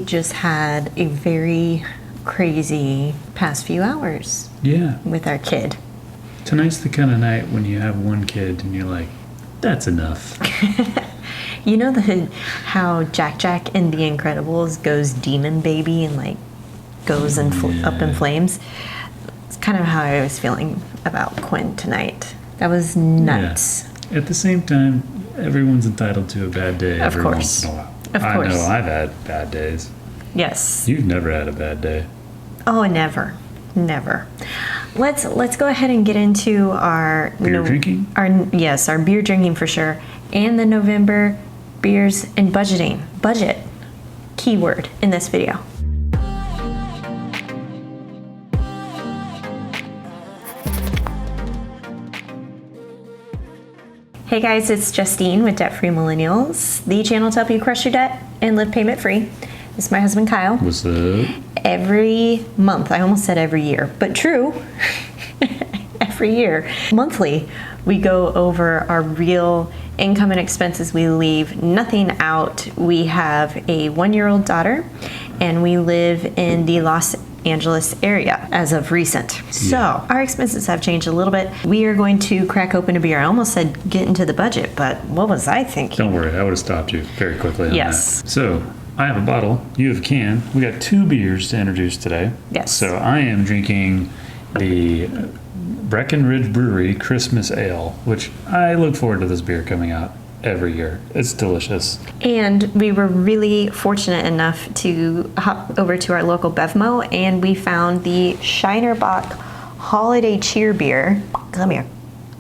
we just had a very crazy past few hours. Yeah. With our kid. Tonight's the kind of night when you have one kid and you're like, that's enough. You know how Jack in The Incredibles goes demon baby and like goes up in flames? It's kind of how I was feeling about Quinn tonight. That was nuts. Yeah. At the same time, everyone's entitled to a bad day every once in a while. Of course. I know I've had bad days. Yes. You've never had a bad day. Oh, never. Let's go ahead and get into our beer drinking. Our beer drinking for sure, and the November beers and budgeting. Budget, keyword in this video. Hey guys, it's Justine with Debt Free Millennials, the channel to help you crush your debt and live payment free. This is my husband Kyle. What's up? Every month, I almost said every year, but true, every year, monthly, we go over our real income and expenses. We leave nothing out. We have a 1-year-old daughter, and we live in the Los Angeles area as of recent. So our expenses have changed a little bit. We are going to crack open a beer. I almost said get into the budget, but what was I thinking? Don't worry, I would have stopped you very quickly on Yes. that. So I have a bottle, you have a can. We got 2 beers to introduce today. Yes. So I am drinking the Breckenridge Brewery Christmas Ale, which I look forward to this beer coming out every year. It's delicious. And we were really fortunate enough to hop over to our local Bevmo, and we found the Shinerbach Holiday Cheer Beer. Come here.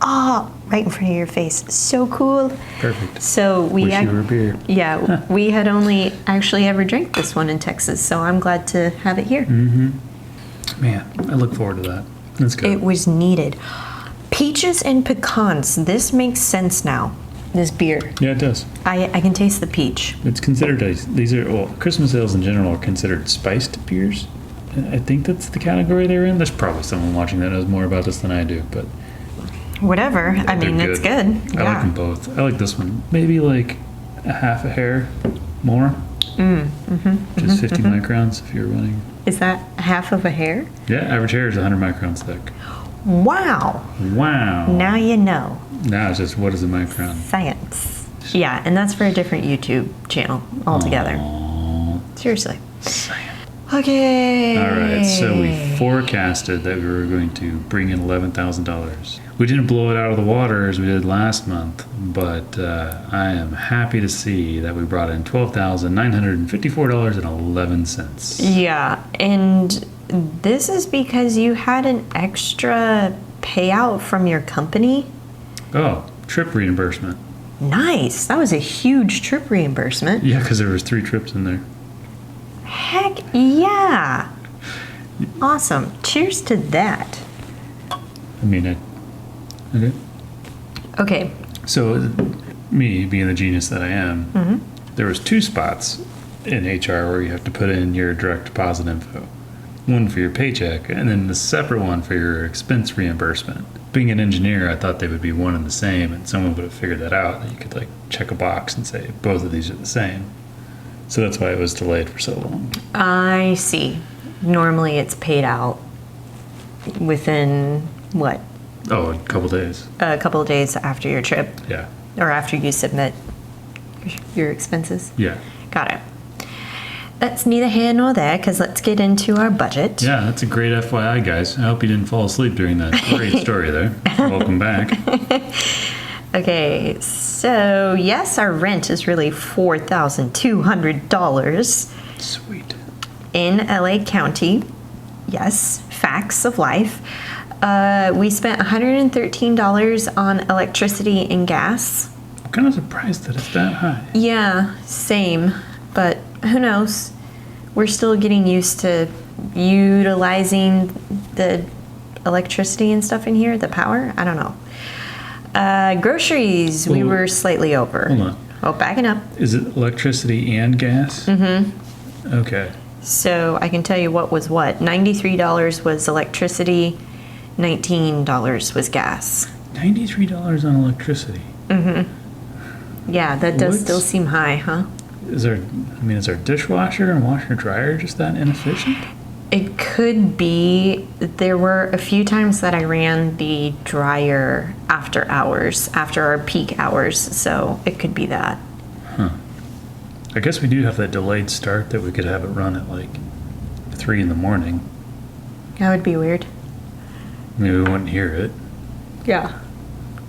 Right in front of your face. So cool. Perfect. So we Wish you were a beer. Yeah, we had only actually ever drank this one in Texas, so I'm glad to have it here. Mm-hmm. Man, I look forward to that. That's good. It was needed. Peaches and pecans. This makes sense now. This beer. Yeah, it does. I can taste the peach. It's considered Christmas ales in general are considered spiced beers. I think that's the category they're in. There's probably someone watching that knows more about this than I do, but whatever. I mean, it's good. I like them both. I like this one. Maybe like a half a hair more. Just 50 microns if you're running. Is that half of a hair? Yeah, average hair is 100 microns thick. Wow. Now you know. Now it's just what is a micron? Science. Yeah, and that's for a different YouTube channel altogether. Aww. Seriously. Science. Okay. All right, so we forecasted that we were going to bring in $11,000. We didn't blow it out of the water as we did last month, but I am happy to see that we brought in $12,954.11. Yeah, and this is because you had an extra payout from your company. Oh, trip reimbursement. Nice. That was a huge trip reimbursement. Yeah, because there was 3 trips in there. Heck yeah. Awesome. Cheers to that. I mean, okay. Okay. So, me being the genius that I am, there was 2 spots in HR where you have to put in your direct deposit info. One for your paycheck, and then the separate one for your expense reimbursement. Being an engineer, I thought they would be one and the same, and someone would have figured that out. That you could like check a box and say both of these are the same. So that's why it was delayed for so long. I see. Normally it's paid out within what? Oh, a couple days. A couple of days after your trip. Yeah. Or after you submit your expenses. Yeah. Got it. That's neither here nor there, because let's get into our budget. Yeah, that's a great FYI, guys. I hope you didn't fall asleep during that great story there. Welcome back. Okay, so yes, our rent is really $4,200. Sweet. In LA County. Yes, facts of life. We spent $113 on electricity and gas. I'm kind of surprised that it's that high. Yeah, same, but who knows? We're still getting used to utilizing the electricity and stuff in here, the power. I don't know. Groceries, we were slightly over. Hold on. Oh, backing up. Is it electricity and gas? Mm-hmm. Okay. So I can tell you what was what. $93 was electricity, $19 was gas. $93 on electricity? Mm-hmm. Yeah, that does still seem high, huh? is our dishwasher and washer dryer just that inefficient? It could be. There were a few times that I ran the dryer after hours, after our peak hours, so it could be that. I guess we do have that delayed start that we could have it run at like 3 a.m. That would be weird. Maybe we wouldn't hear it. Yeah.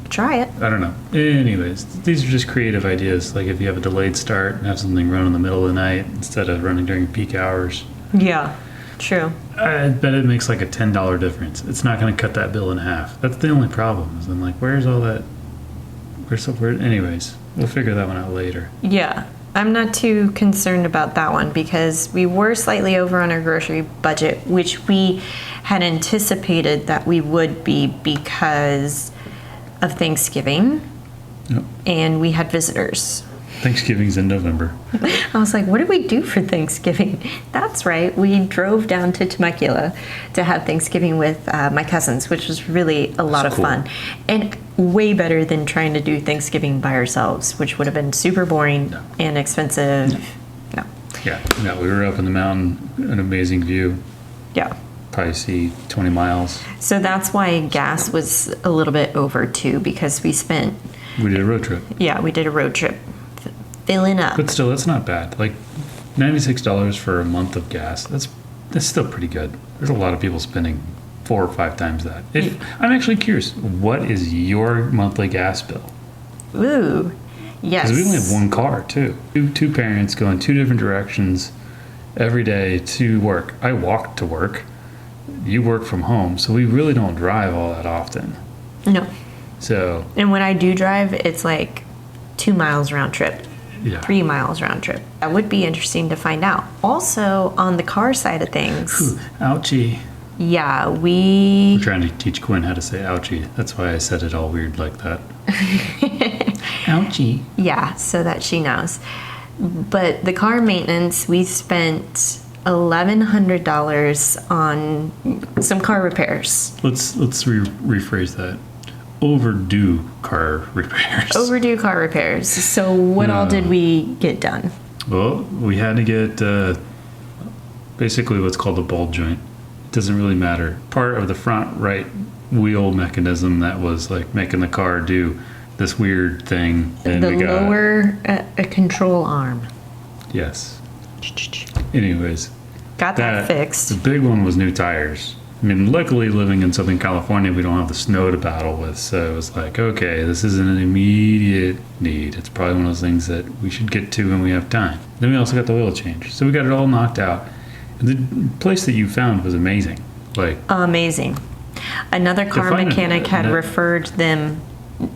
Try it. I don't know. Anyways, these are just creative ideas. Like if you have a delayed start and have something run in the middle of the night instead of running during peak hours. Yeah, true. I bet it makes like a $10 difference. It's not going to cut that bill in half. That's the only problem. Is I'm like, where's all that? Anyways, we'll figure that one out later. Yeah. I'm not too concerned about that one because we were slightly over on our grocery budget, which we had anticipated that we would be because of Thanksgiving. Yep. And we had visitors. Thanksgiving's in November. I was like, what did we do for Thanksgiving? That's right. We drove down to Temecula to have Thanksgiving with my cousins, which was really a lot of fun. And way better than trying to do Thanksgiving by ourselves, which would have been super boring and expensive. No. Yeah, we were up in the mountain, an amazing view. Yeah. Probably see 20 miles. So that's why gas was a little bit over too, because we did a road trip. Yeah, we did a road trip. Filling up. But still, that's not bad. Like $96 for a month of gas. That's still pretty good. There's a lot of people spending 4 or 5 times that. I'm actually curious, what is your monthly gas bill? Ooh, yes. Because we only have one car too. Two parents going 2 different directions every day to work. I walk to work. You work from home, so we really don't drive all that often. No. So. And when I do drive, it's like 2 miles round trip. Yeah. 3 miles round trip. That would be interesting to find out. Also, on the car side of things. Ooh, ouchie. Yeah, we're trying to teach Quinn how to say ouchie. That's why I said it all weird like that. Ouchie. Yeah, so that she knows. But the car maintenance, we spent $1,100 on some car repairs. Let's rephrase that. Overdue car repairs. Overdue car repairs. So what all did we get done? Well, we had to get basically what's called a ball joint. It doesn't really matter. Part of the front right wheel mechanism that was like making the car do this weird thing. And the lower a control arm. Yes. Anyways. Got that fixed. The big one was new tires. I mean, luckily living in Southern California, we don't have the snow to battle with. So it was like, okay, this isn't an immediate need. It's probably one of those things that we should get to when we have time. Then we also got the oil change. So we got it all knocked out. And the place that you found was amazing. Like amazing. Another car mechanic had referred them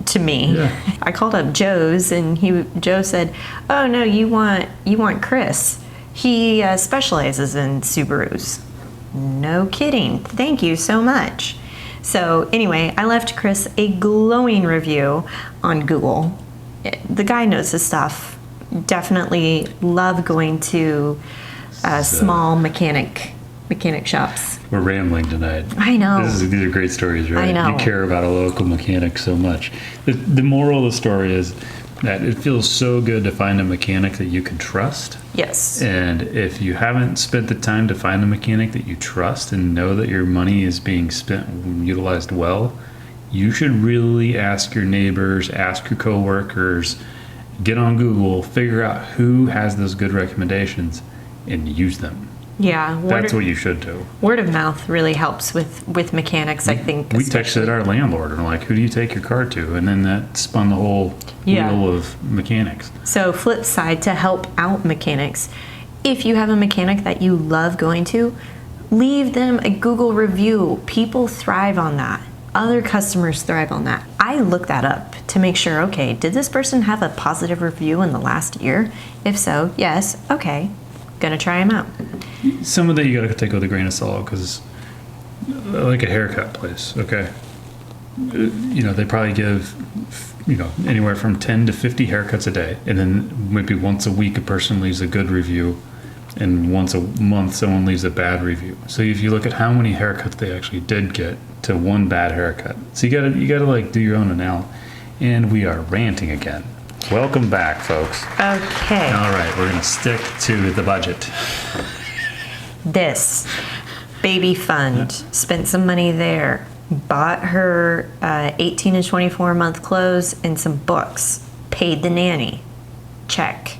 to me. Yeah. I called up Joe's and Joe said, "Oh no, you want Chris. He specializes in Subarus." No kidding. Thank you so much. So anyway, I left Chris a glowing review on Google. The guy knows his stuff. Definitely love going to small mechanic shops. We're rambling tonight. I know. These are great stories, right? I know. You care about a local mechanic so much. The moral of the story is that it feels so good to find a mechanic that you can trust. Yes. And if you haven't spent the time to find a mechanic that you trust and know that your money is being spent and utilized well, you should really ask your neighbors, ask your coworkers, get on Google, figure out who has those good recommendations and use them. Yeah. That's what you should do. Word of mouth really helps with mechanics, I think. We texted our landlord and we're like, who do you take your car to? And then that spun the whole wheel of mechanics. So flip side, to help out mechanics, if you have a mechanic that you love going to, leave them a Google review. People thrive on that. Other customers thrive on that. I look that up to make sure, okay, did this person have a positive review in the last year? If so, yes, okay, gonna try them out. Some of that you gotta take with a grain of salt because, like a haircut place, okay, they probably give, anywhere from 10 to 50 haircuts a day, and then maybe once a week a person leaves a good review, and once a month someone leaves a bad review. So if you look at how many haircuts they actually did get to one bad haircut, so you gotta like do your own analysis. And we are ranting again. Welcome back, folks. Okay. All right, we're going to stick to the budget. This baby fund, spent some money there. Bought her 18 and 24 month clothes and some books. Paid the nanny. Check.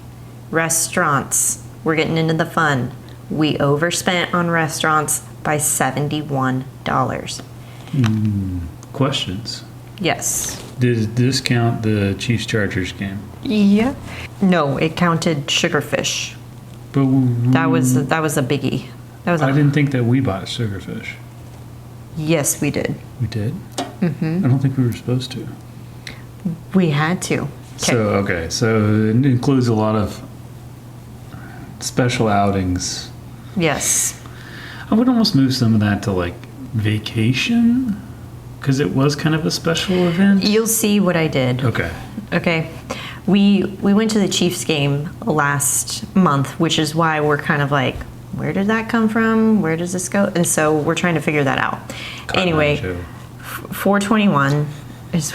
Restaurants. We're getting into the fun. We overspent on restaurants by $71. Questions? Yes. Did this count the Chiefs Chargers game? Yeah. No, it counted Sugarfish. But That was a biggie. That was I didn't think that we bought Sugarfish. Yes, we did. We did? Mm-hmm. I don't think we were supposed to. We had to. So it includes a lot of special outings. Yes. I would almost move some of that to like vacation, because it was kind of a special event. You'll see what I did. Okay. Okay. We went to the Chiefs game last month, which is why we're kind of like, where did that come from? Where does this go? And so we're trying to figure that out. Anyway, 421 is...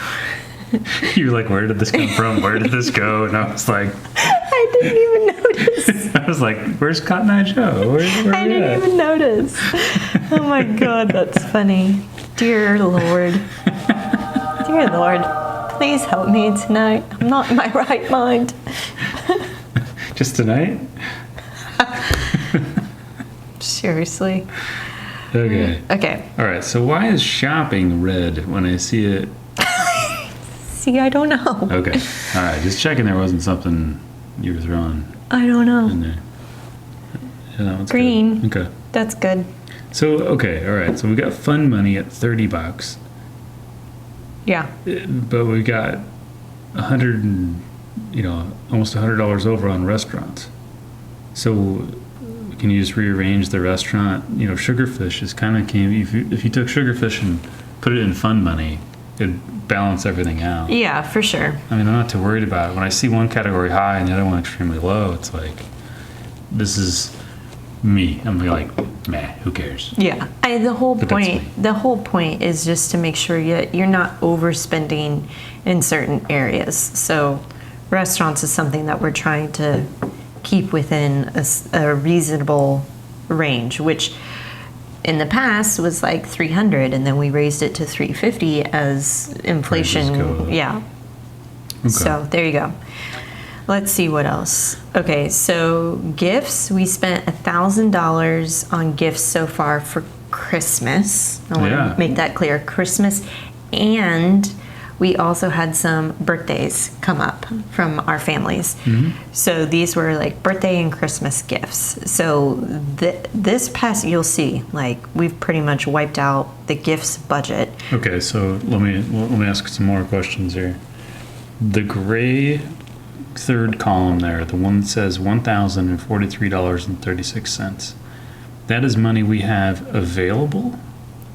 You're like, where did this come from? Where did this go? And I was like... I didn't even notice. I was like, where's Cotton Eye Joe? Where I didn't even notice. Oh my God, that's funny. Dear Lord. Dear Lord, please help me tonight. I'm not in my right mind. Just tonight? Seriously. Okay. Okay. All right, so why is shopping red when I see it? See, I don't know. Okay. All right, just checking there wasn't something you were throwing I don't know. in there. Yeah, that one's Green. good. Okay. That's good. So, okay, all right. So we got fun money at $30, Yeah. but we got almost $100 over on restaurants. So can you just rearrange the restaurant? Sugarfish is kind of came. If you took Sugarfish and put it in fun money, it'd balance everything out. Yeah, for sure. I mean, I'm not too worried about it. When I see one category high and the other one extremely low, it's like, this is me. I'm like, meh, who cares? Yeah. The whole But that's me. point is just to make sure you're not overspending in certain areas. So restaurants is something that we're trying to keep within a reasonable range, which in the past was like 300, and then we raised it to 350 as inflation. Prices go up. Yeah. Okay. So there you go. Let's see what else. Okay, so gifts. We spent $1,000 on gifts so far for Christmas. I want to make that clear. Christmas, and we also had some birthdays come up from our families. Mm-hmm. So these were like birthday and Christmas gifts. So this past, you'll see, like we've pretty much wiped out the gifts budget. Okay, so let me ask some more questions here. The gray third column there, the one that says $1,043.36. That is money we have available,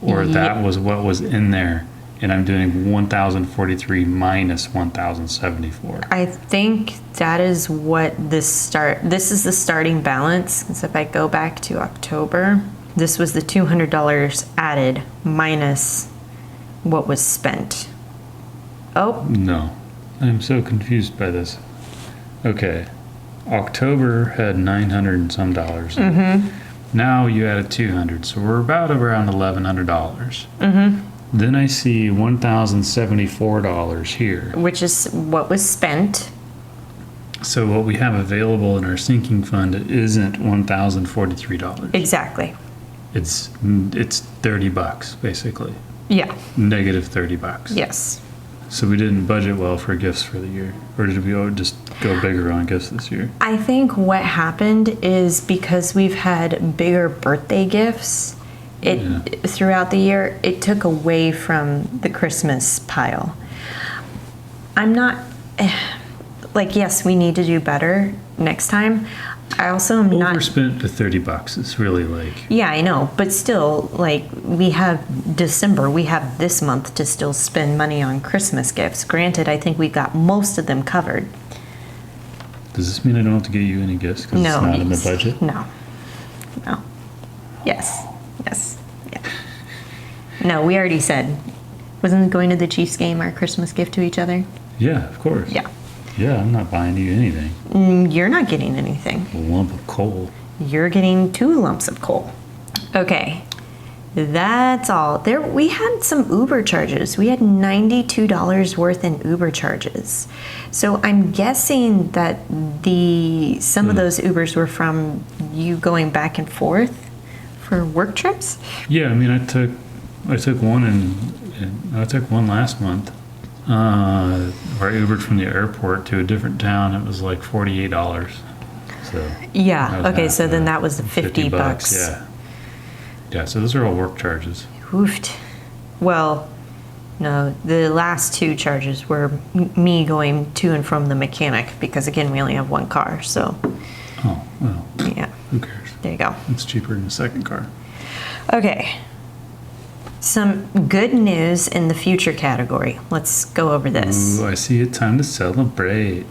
or that was what was in there? And I'm doing 1,043 minus 1,074. I think that is what this is the starting balance. So if I go back to October, this was the $200 added minus what was spent. Oh. No, I'm so confused by this. Okay, October had 900 and some dollars. Mm-hmm. Now you added 200, so we're about around $1,100. Mm-hmm. Then I see $1,074 here. Which is what was spent. So what we have available in our sinking fund isn't $1,043. Exactly. It's $30 basically. Yeah. Negative $30. Yes. So we didn't budget well for gifts for the year, or did we just go bigger on gifts this year? I think what happened is because we've had bigger birthday gifts, throughout the year, it took away from the Christmas pile. I'm not like, yes, we need to do better next time. I also am not overspent to $30. It's really like, yeah, I know, but still, like, we have December, we have this month to still spend money on Christmas gifts. Granted, I think we got most of them covered. does this mean I don't have to get you any gifts because it's not in the budget? No. Yes. Yeah. No, we already said. Wasn't going to the Chiefs game our Christmas gift to each other? Yeah, of course. Yeah. Yeah, I'm not buying you anything. You're not getting anything. A lump of coal. You're getting 2 lumps of coal. Okay, that's all. We had some Uber charges. We had $92 worth in Uber charges. So I'm guessing that some of those Ubers were from you going back and forth for work trips? Yeah, I mean, I took one I took one last month. Where I Ubered from the airport to a different town. It was like $48. So yeah. Okay. So then that was the $50. Yeah. Yeah. So those are all work charges. Oofed. Well, no, the last 2 charges were me going to and from the mechanic because again we only have 1 car. So. Oh well. Yeah. Who cares? There you go. It's cheaper than a second car. Okay. Some good news in the future category. Let's go over this. Ooh, I see it. Time to celebrate.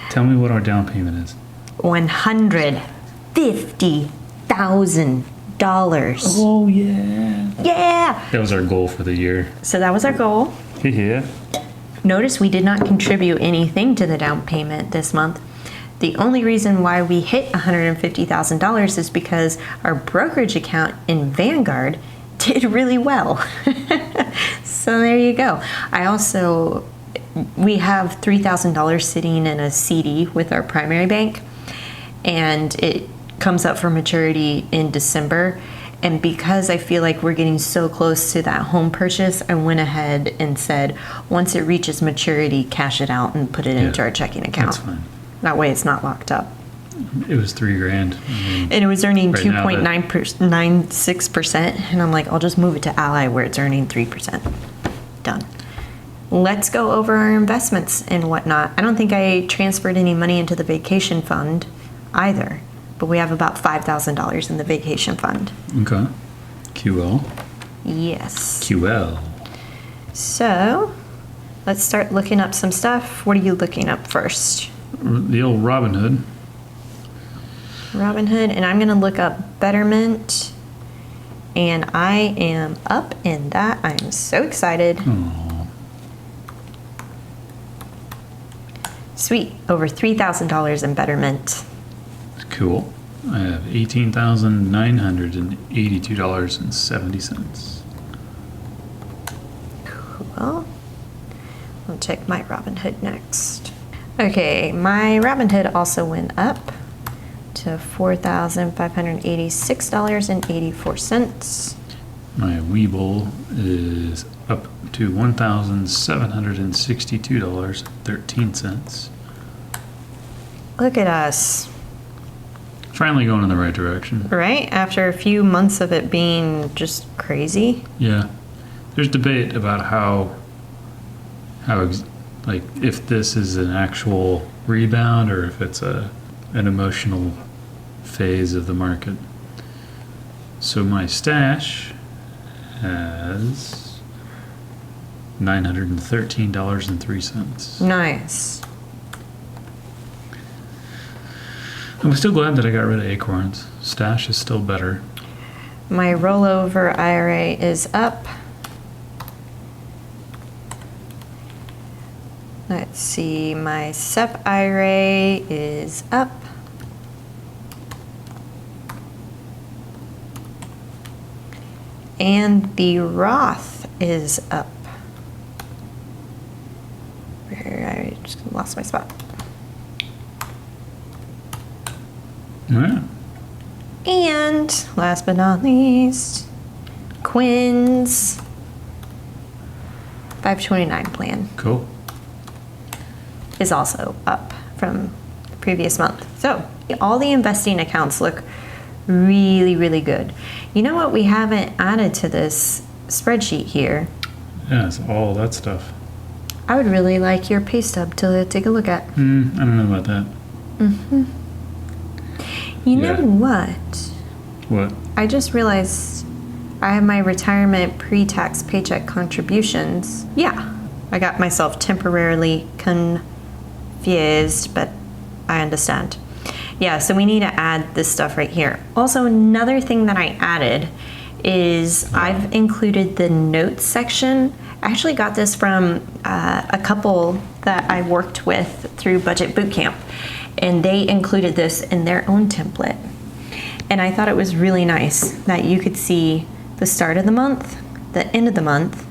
Tell me what our down payment is. $150,000. Oh, yeah. Yeah! That was our goal for the year. So that was our goal. Yeah. Notice we did not contribute anything to the down payment this month. The only reason why we hit $150,000 is because our brokerage account in Vanguard did really well. So there you go. We have $3,000 sitting in a CD with our primary bank, and it comes up for maturity in December. And because I feel like we're getting so close to that home purchase, I went ahead and said, once it reaches maturity, cash it out and put it into our checking account. That's fine. That way it's not locked up. It was $3,000. And it was earning Right now that- 2.96%. And I'm like, I'll just move it to Ally where it's earning 3%. Done. Let's go over our investments and whatnot. I don't think I transferred any money into the vacation fund either, but we have about $5,000 in the vacation fund. Okay. QL. Yes. QL. So let's start looking up some stuff. What are you looking up first? The old ROBINHOOD. Robinhood, and I'm gonna look up Betterment, and I am up in that. I am so excited. Aww. Sweet, over $3,000 in Betterment. Cool. I have $18,982.70. Cool. I'll check my Robinhood next. Okay, my Robinhood also went up to $4,586.84. My WEBULL is up to $1,762.13. Look at us, Finally going in the right direction. right? After a few months of it being just crazy. Yeah. There's debate about like if this is an actual rebound or if it's an emotional phase of the market. So my stash has $913.03. Nice. I'm still glad that I got rid of Acorns. Stash is still better. My rollover IRA is up. Let's see, my SEP IRA is up. And the Roth is up. I just lost my spot. Yeah. And last but not least, Quinn's 529 plan Cool. is also up from the previous month. So all the investing accounts look really, really good. You know what we haven't added to this spreadsheet here? Yeah, it's all that stuff. I would really like your pay stub to take a look at. I don't know about that. You know Yeah. what? What? I just realized I have my retirement pre-tax paycheck contributions. Yeah, I got myself temporarily confused, but I understand. Yeah, so we need to add this stuff right here. Also, another thing that I added is I've included the notes section I actually got this from a couple that I worked with through Budget Bootcamp, and they included this in their own template. And I thought it was really nice that you could see the start of the month, the end of the month,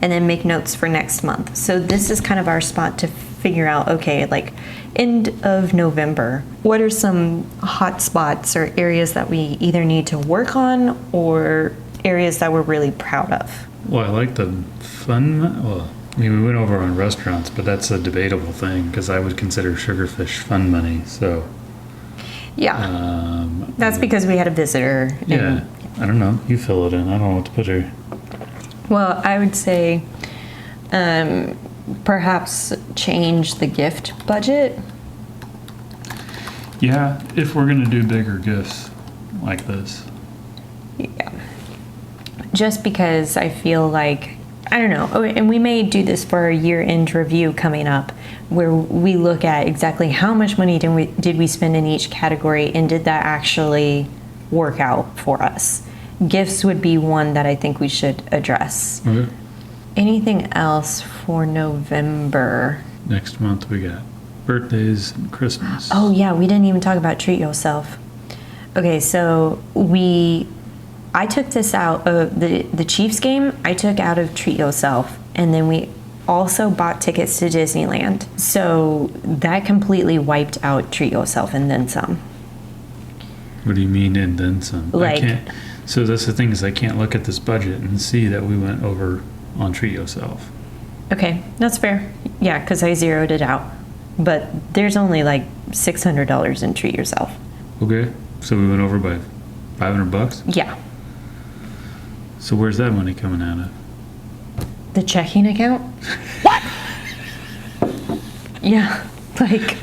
and then make notes for next month. So this is kind of our spot to figure out, okay, like end of November, what are some hot spots or areas that we either need to work on or areas that we're really proud of? Well, I like the fun. Well, I mean, we went over on restaurants, but that's a debatable thing because I would consider sugarfish fun money. So, yeah, that's because we had a visitor. Yeah, I don't know. You fill it in. I don't know what to put here. Well, I would say perhaps change the gift budget. Yeah, if we're going to do bigger gifts like this. Yeah. Just because I feel like, I don't know, oh, and we may do this for our year-end review coming up, where we look at exactly how much money did we spend in each category, and did that actually work out for us? Gifts would be one that I think we should address. Okay. Anything else for November? Next month we got birthdays and Christmas. Oh yeah, we didn't even talk about treat yourself. Okay, so I took this out of the Chiefs game. I took out of treat yourself, and then we also bought tickets to Disneyland. So that completely wiped out treat yourself and then some. What do you mean and then some? Like, I can't. So that's the thing is I can't look at this budget and see that we went over on treat yourself. Okay, that's fair. Yeah, because I zeroed it out. But there's only like $600 in treat yourself. Okay, so we went over by $500. Yeah. So where's that money coming out of? The checking account? What? Yeah, like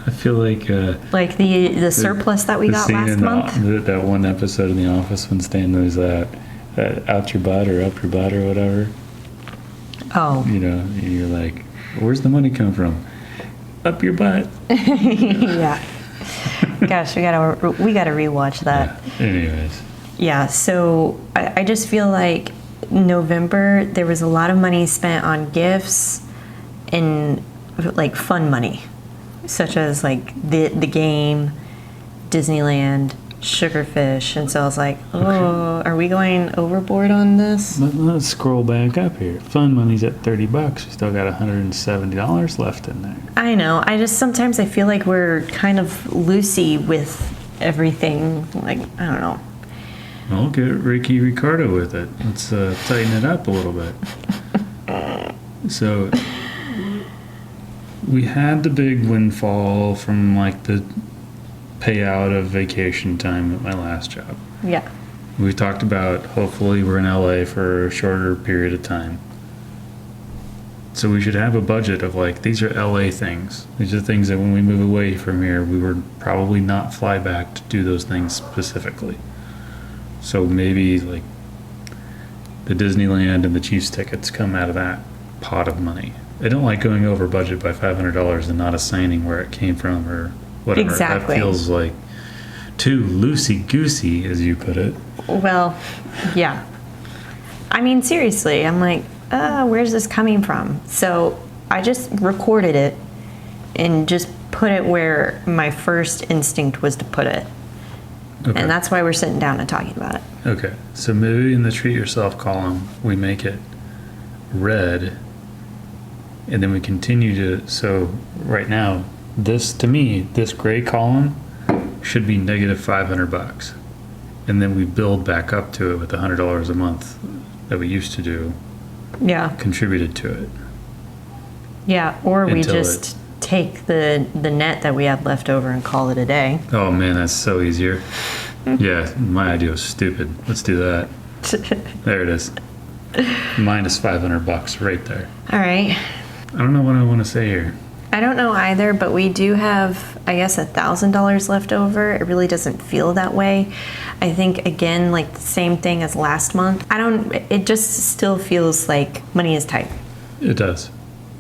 I feel like the surplus that we got last month. That one episode in The Office when Stanley's out your butt or up your butt or whatever. Oh. You know, and you're like, where's the money come from? Up your butt. Yeah. Gosh, we gotta rewatch that. Yeah. Anyways. Yeah, so I just feel like November there was a lot of money spent on gifts and like fun money, such as like the game, Disneyland, Sugarfish, and so I was like, oh, are we going overboard on this? Let's scroll back up here. Fun money's at $30. We still got $170 left in there. I know. Sometimes I feel like we're kind of loosey with everything. Like, I don't know. I'll get Ricky Ricardo with it. Let's tighten it up a little bit. So we had the big windfall from like the payout of vacation time at my last job. Yeah. We talked about hopefully we're in LA for a shorter period of time. So we should have a budget of like, these are LA things. These are things that when we move away from here, we would probably not fly back to do those things specifically. So maybe like the Disneyland and the Chiefs tickets come out of that pot of money. I don't like going over budget by $500 and not assigning where it came from or whatever. Exactly. That feels like too loosey-goosey, as you put it. Well, yeah. I mean, seriously, I'm like, where's this coming from? So I just recorded it and just put it where my first instinct was to put it. Okay. And that's why we're sitting down and talking about it. Okay, so maybe in the treat yourself column, we make it red, and then we continue to, so right now, this, to me, this gray column should be negative $500. And then we build back up to it with the $100 a month that we used to do. Yeah. Contributed to it. Yeah, or we Until just take the net that we have left over and call it a day. Oh man, that's so easier. Yeah, my idea was stupid. Let's do that. There it is. Minus $500 right there. All right. I don't know what I want to say here. I don't know either, but we do have, I guess, $1,000 left over. It really doesn't feel that way. I think, again, like the same thing as last month. It just still feels like money is tight. It does.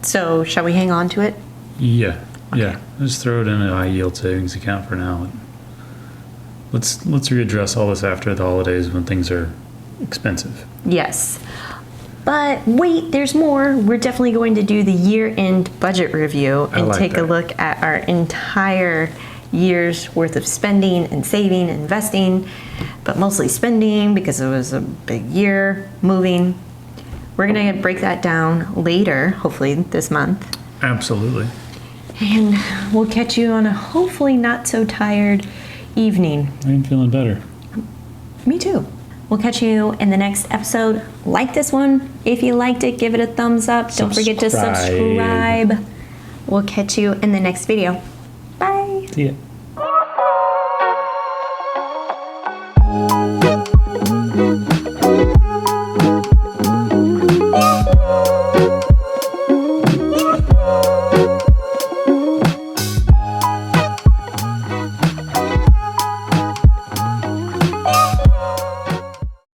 So shall we hang on to it? Yeah. Okay. Yeah. Just throw it in a high yield savings account for now. Let's readdress all this after the holidays when things are expensive. Yes. But wait, there's more. We're definitely going to do the year-end budget review and like take a that. look at our entire year's worth of spending and saving and investing, but mostly spending because it was a big year moving. We're going to break that down later, hopefully this month. Absolutely. And we'll catch you on a hopefully not so tired evening. I'm feeling better. Me too. We'll catch you in the next episode. Like this one. If you liked it, give it a thumbs up. Don't forget to subscribe. We'll catch you in the next video. Bye. See ya.